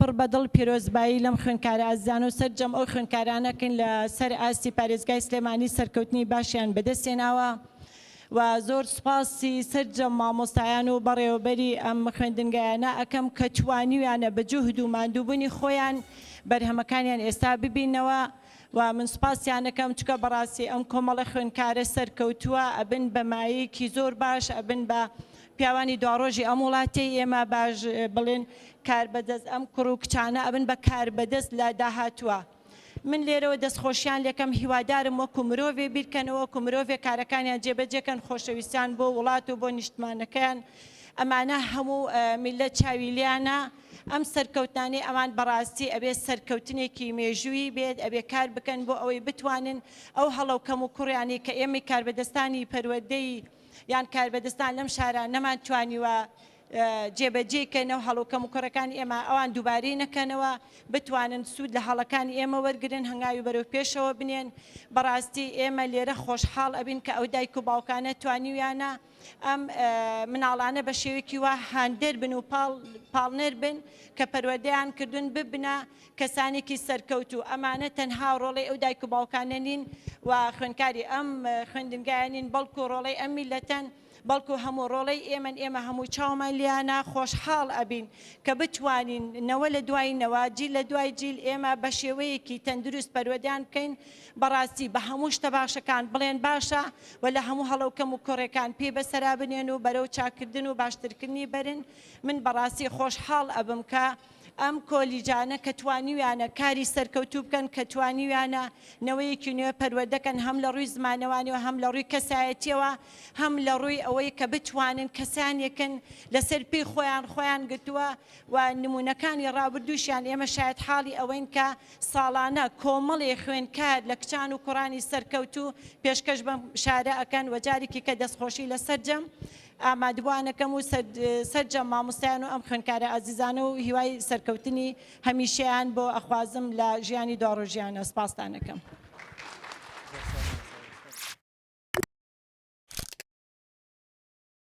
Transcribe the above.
پڕ بەدڵ پیرۆزبایی لەم خوێنکارە ئازیزان و سەرجەم ئەو خوێنکارانەکەن لە سەر ئاستی پارێزگای سلێمانی سەرکەوتنی باشیان بەدەستێناوە و زۆر سوپاسی سەرجەم مامۆستایان و بەڕێوەبەری ئەم خوێندنگایانە ئەەکەم کە توانیویانە بە جوهد و ماندووبوونی خۆیان بەرهەمەکانیان ئێستا ببینەوە و من سوپاسیانەکەم چکە بەڕاستی ئەم کۆمەڵە خوێنکارە سەرکەوتووە ئەبن بە مایەیەکی زۆر باش ئەبن بە پیاوانی دواڕۆژی ئەم وڵاتی ئێمە باش بڵێن کاربەدەست ئەم کوڕ و کچانە ئەبن بە کاربەدەست لە داهاتووە. من لێرەوە دەستخۆشیان لەکەم هیوادارم وەکو مرۆڤێ بیرکەنەوە وەکو مرۆڤێ کارەکانیان جێبەجێکەن خۆشەویستیان بۆ وڵات و بۆ نیشتمانەکەیان ئەمانە هەموو میلەت چاوی لیانە ئەم سەرکەوتانەی ئەمان بەڕاستی ئەبێ سەرکەوتنێکی مێژووی بێت ئەبێ کار بکەن بۆ ئەوەی بتوانن ئەو هەڵەوکەم و کوڕیانی کە ئێمە کاربەدەستانی پەروەردەی یان کاربەدەستان لەم شارە نەمان توانیوە جێبەجێکەنەوە هەڵوکەم و کوڕەکانی ئێمە ئەوان دووبارەی نەکەنەوە بتوانن سوود لە هەڵەکانی ئێمە وەرگن هەنگاوی بەرەو پێشەوە بنێن بەڕاستی ئێمە لێرە خۆشحاڵ ئەبین کە ئەو دایک و باوکانە توانیویانە ئەم مناڵانە بە شێوەیەکی وا هاندەر بن و پاڵنەر بن کە پەروەردەیان کردوون ببنە کەسانێکی سەرکەوت و ئەمانە تەنها ڕۆڵەی ئەو دایک و باوکانە نین و خوێنکاری ئەم خوێندنگایانین بەڵکو ڕۆڵەی ئەم میلەتەن بەڵکو هەموو ڕۆڵەی ئێمە هەموو چاومان لیانە خۆشحاڵ ئەبین کە بتوانین نەوە لە دوای نەوە جیل لە دوای جیل ئێمە بە شێوەیەکی تەندروست پەروەردەیان بکەین بەڕاستی بە هەموو شتە باشەکان بڵێن باشە و لە هەموو هەڵەوکەم و کوڕەکان پێ بەسەرا بنێن و بەرەو چاکردن و باشترکردنی بەرن من بەڕاستی خۆشحاڵ ئەبم کە ئەم کۆلیجانە کە توانیویانە کاری سەرکەوتوو بکەن کە توانیویانە نەوەیەکی نوێ پەروەردەکەن هەم لە ڕووی زمانەوانیەوە هەم لە ڕووی کەسایەتیەوە هەم لە ڕووی ئەوەی کە بتوانن کەسانێکن لەسەر پێی خۆیان گرتووە و نمونونەکانی ڕابردووشیان ئێمە شاید حاڵی ئەوەین کە ساڵانە کۆمەڵێ خوێنکار لە کچان و کوڕانی سەرکەوتوو پێشکەش بەم شارە ئەکەن و جارێکی کە دەستخۆشی لە سەرجەم ئامادەبووانەکەم و سەرجەم مامۆستایان و ئەم خوێنکارە ئازیزانە و هیوای سەرکەوتنی هەمیشەیان بۆ ئەخوازم لە ژیانی داڕۆژیانە سپاسدانەکەم.